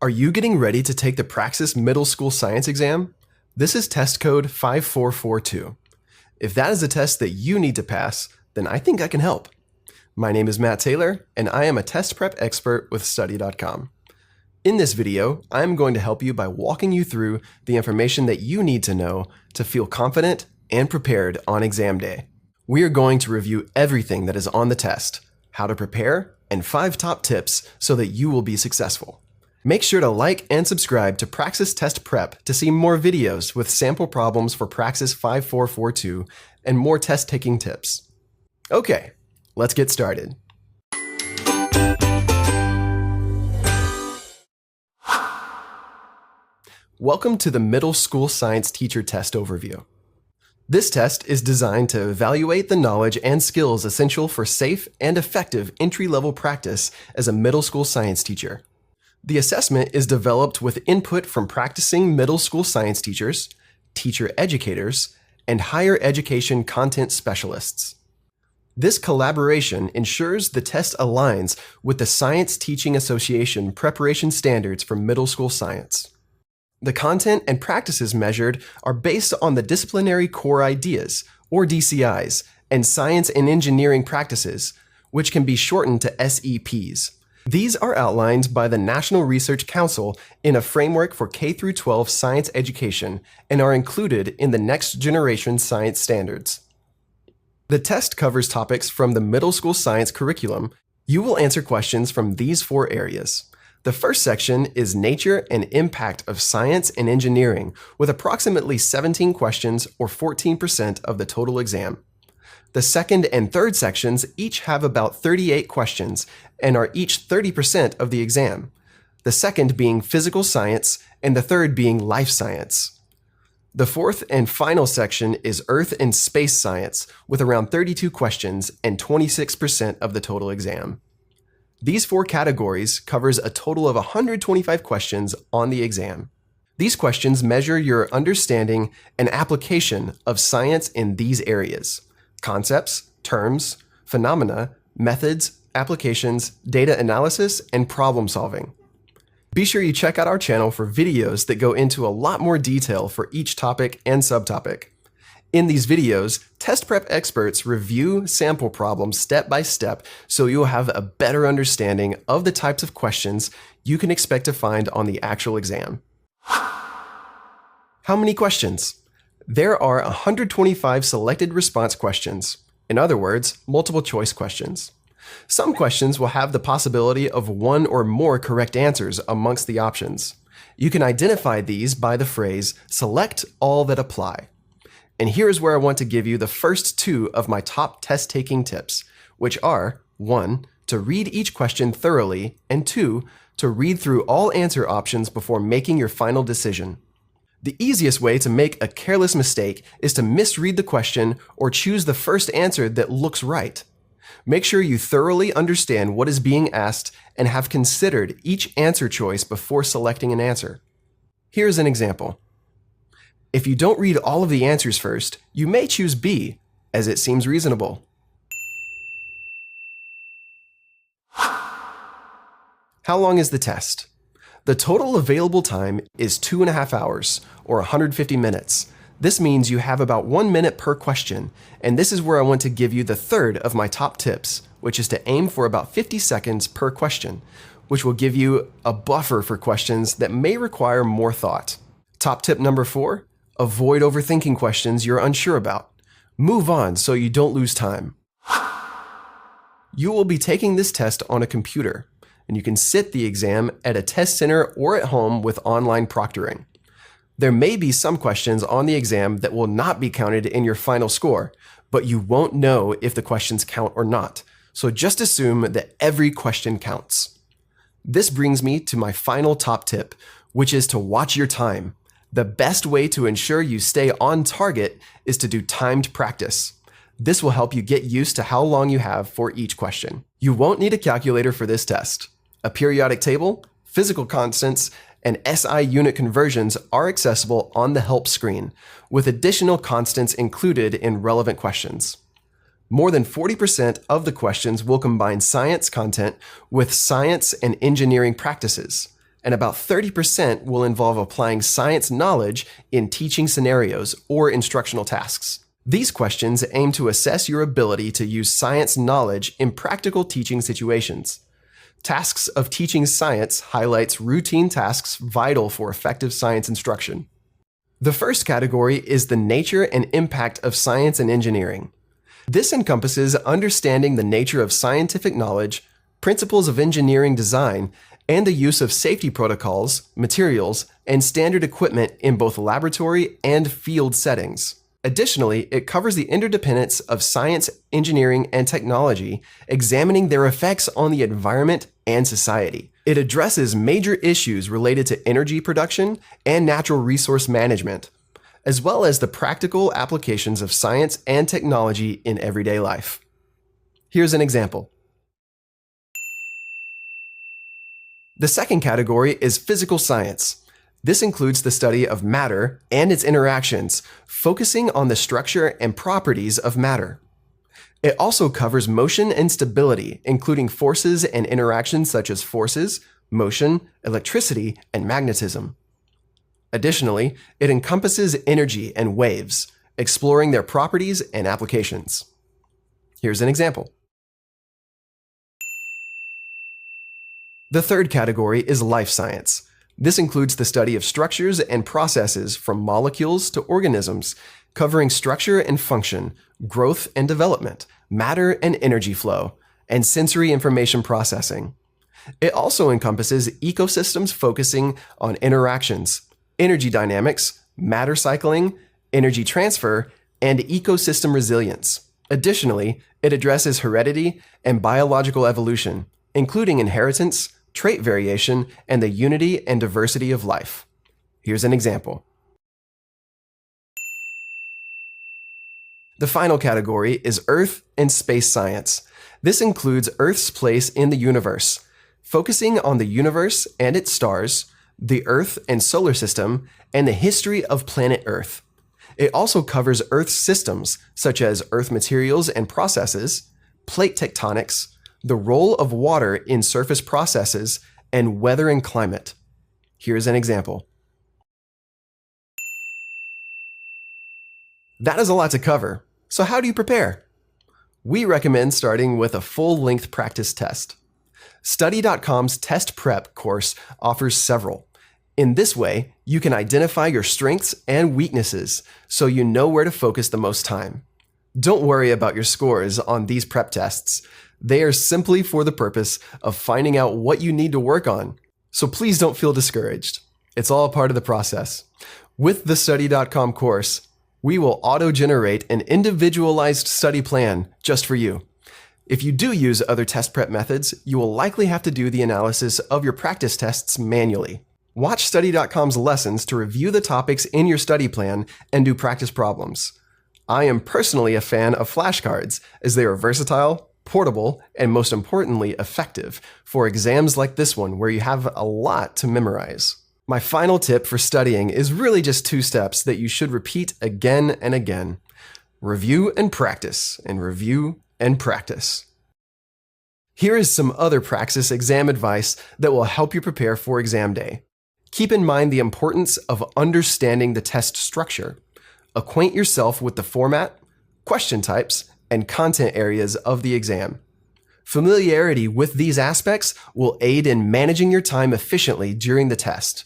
Are you getting ready to take the Praxis Middle School Science exam? This is test code 5442. If that is a test that you need to pass, then I think I can help. My name is Matt Taylor, and I am a test prep expert with Study.com. In this video, I am going to help you by walking you through the information that you need to know to feel confident and prepared on exam day. We are going to review everything that is on the test, how to prepare, and 5 top tips so that you will be successful. Make sure to like and subscribe to Praxis Test Prep to see more videos with sample problems for Praxis 5442 and more test-taking tips. Okay, let's get started. Welcome to the Middle School Science Teacher Test Overview. This test is designed to evaluate the knowledge and skills essential for safe and effective entry-level practice as a middle school science teacher. The assessment is developed with input from practicing middle school science teachers, teacher educators, and higher education content specialists. This collaboration ensures the test aligns with the Science Teaching Association preparation standards for middle school science. The content and practices measured are based on the disciplinary core ideas, or DCIs, and science and engineering practices, which can be shortened to SEPs. These are outlined by the National Research Council in a framework for K-12 science education and are included in the Next Generation Science Standards. The test covers topics from the middle school science curriculum. You will answer questions from these 4 areas. The first section is Nature and Impact of Science and Engineering, with approximately 17 questions or 14% of the total exam. The second and third sections each have about 38 questions and are each 30% of the exam, the second being physical science and the third being life science. The fourth and final section is Earth and Space Science, with around 32 questions and 26% of the total exam. These 4 categories covers a total of 125 questions on the exam. These questions measure your understanding and application of science in these areas: concepts, terms, phenomena, methods, applications, data analysis, and problem solving. Be sure you check out our channel for videos that go into a lot more detail for each topic and subtopic. In these videos, test prep experts review sample problems step by step so you'll have a better understanding of the types of questions you can expect to find on the actual exam. How many questions? There are 125 selected response questions. In other words, multiple choice questions. Some questions will have the possibility of 1 or more correct answers amongst the options. You can identify these by the phrase, "select all that apply." And here is where I want to give you the first 2 of my top test-taking tips, which are 1, to read each question thoroughly, and 2, to read through all answer options before making your final decision. The easiest way to make a careless mistake is to misread the question or choose the first answer that looks right. Make sure you thoroughly understand what is being asked and have considered each answer choice before selecting an answer. Here's an example. If you don't read all of the answers first, you may choose B, as it seems reasonable. How long is the test? The total available time is 2.5 hours, or 150 minutes. This means you have about 1 minute per question, and this is where I want to give you the third of my top tips, which is to aim for about 50 seconds per question, which will give you a buffer for questions that may require more thought. Top tip number 4, avoid overthinking questions you're unsure about. Move on so you don't lose time. You will be taking this test on a computer, and you can sit the exam at a test center or at home with online proctoring. There may be some questions on the exam that will not be counted in your final score, but you won't know if the questions count or not, so just assume that every question counts. This brings me to my final top tip, which is to watch your time. The best way to ensure you stay on target is to do timed practice. This will help you get used to how long you have for each question. You won't need a calculator for this test. A periodic table, physical constants, and SI unit conversions are accessible on the help screen, with additional constants included in relevant questions. More than 40% of the questions will combine science content with science and engineering practices, and about 30% will involve applying science knowledge in teaching scenarios or instructional tasks. These questions aim to assess your ability to use science knowledge in practical teaching situations. Tasks of teaching science highlights routine tasks vital for effective science instruction. The first category is the nature and impact of science and engineering. This encompasses understanding the nature of scientific knowledge, principles of engineering design, and the use of safety protocols, materials, and standard equipment in both laboratory and field settings. Additionally, it covers the interdependence of science, engineering, and technology, examining their effects on the environment and society. It addresses major issues related to energy production and natural resource management, as well as the practical applications of science and technology in everyday life. Here's an example. The second category is physical science. This includes the study of matter and its interactions, focusing on the structure and properties of matter. It also covers motion and stability, including forces and interactions such as forces, motion, electricity, and magnetism. Additionally, it encompasses energy and waves, exploring their properties and applications. Here's an example. The third category is life science. This includes the study of structures and processes from molecules to organisms, covering structure and function, growth and development, matter and energy flow, and sensory information processing. It also encompasses ecosystems focusing on interactions, energy dynamics, matter cycling, energy transfer, and ecosystem resilience. Additionally, it addresses heredity and biological evolution, including inheritance, trait variation, and the unity and diversity of life. Here's an example. The final category is Earth and space science. This includes Earth's place in the universe, focusing on the universe and its stars, the Earth and solar system, and the history of planet Earth. It also covers Earth's systems, such as Earth materials and processes, plate tectonics, the role of water in surface processes, and weather and climate. Here's an example. That is a lot to cover. So how do you prepare? We recommend starting with a full-length practice test. Study.com's test prep course offers several. In this way, you can identify your strengths and weaknesses so you know where to focus the most time. Don't worry about your scores on these prep tests. They are simply for the purpose of finding out what you need to work on. So please don't feel discouraged. It's all part of the process. With the Study.com course, we will auto-generate an individualized study plan just for you. If you do use other test prep methods, you will likely have to do the analysis of your practice tests manually. Watch Study.com's lessons to review the topics in your study plan and do practice problems. I am personally a fan of flashcards as they are versatile, portable, and most importantly, effective for exams like this one where you have a lot to memorize. My final tip for studying is really just 2 steps that you should repeat again and again. Review and practice, and review and practice. Here is some other Praxis exam advice that will help you prepare for exam day. Keep in mind the importance of understanding the test structure. Acquaint yourself with the format, question types, and content areas of the exam. Familiarity with these aspects will aid in managing your time efficiently during the test.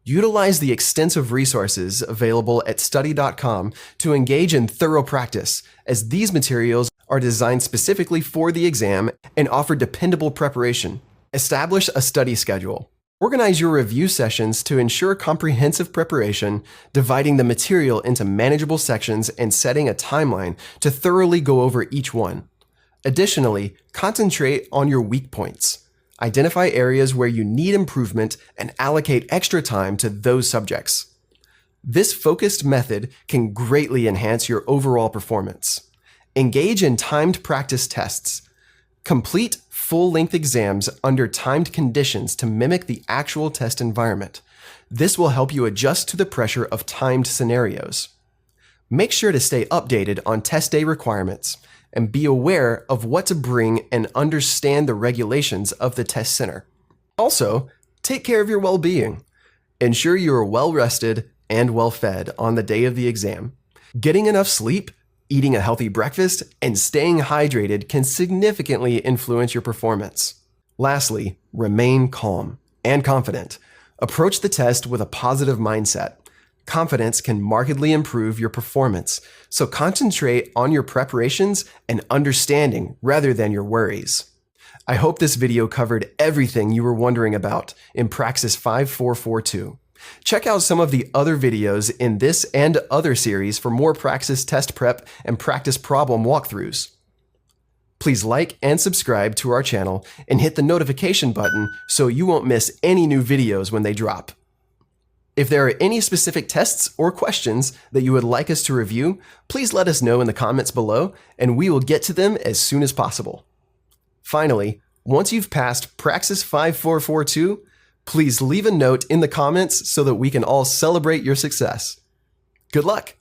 Utilize the extensive resources available at study.com to engage in thorough practice, as these materials are designed specifically for the exam and offer dependable preparation. Establish a study schedule. Organize your review sessions to ensure comprehensive preparation, dividing the material into manageable sections and setting a timeline to thoroughly go over each one. Additionally, concentrate on your weak points. Identify areas where you need improvement and allocate extra time to those subjects. This focused method can greatly enhance your overall performance. Engage in timed practice tests. Complete full-length exams under timed conditions to mimic the actual test environment. This will help you adjust to the pressure of timed scenarios. Make sure to stay updated on test day requirements and be aware of what to bring and understand the regulations of the test center. Also, Take care of your well-being. Ensure you are well-rested and well-fed on the day of the exam. Getting enough sleep, eating a healthy breakfast, and staying hydrated can significantly influence your performance. Lastly, remain calm and confident. Approach the test with a positive mindset. Confidence can markedly improve your performance, so concentrate on your preparations and understanding rather than your worries. I hope this video covered everything you were wondering about in Praxis 5442. Check out some of the other videos in this and other series for more Praxis test prep and practice problem walkthroughs. Please like and subscribe to our channel and hit the notification button so you won't miss any new videos when they drop. If there are any specific tests or questions that you would like us to review, please let us know in the comments below and we will get to them as soon as possible. Finally, once you've passed Praxis 5442, please leave a note in the comments so that we can all celebrate your success. Good luck!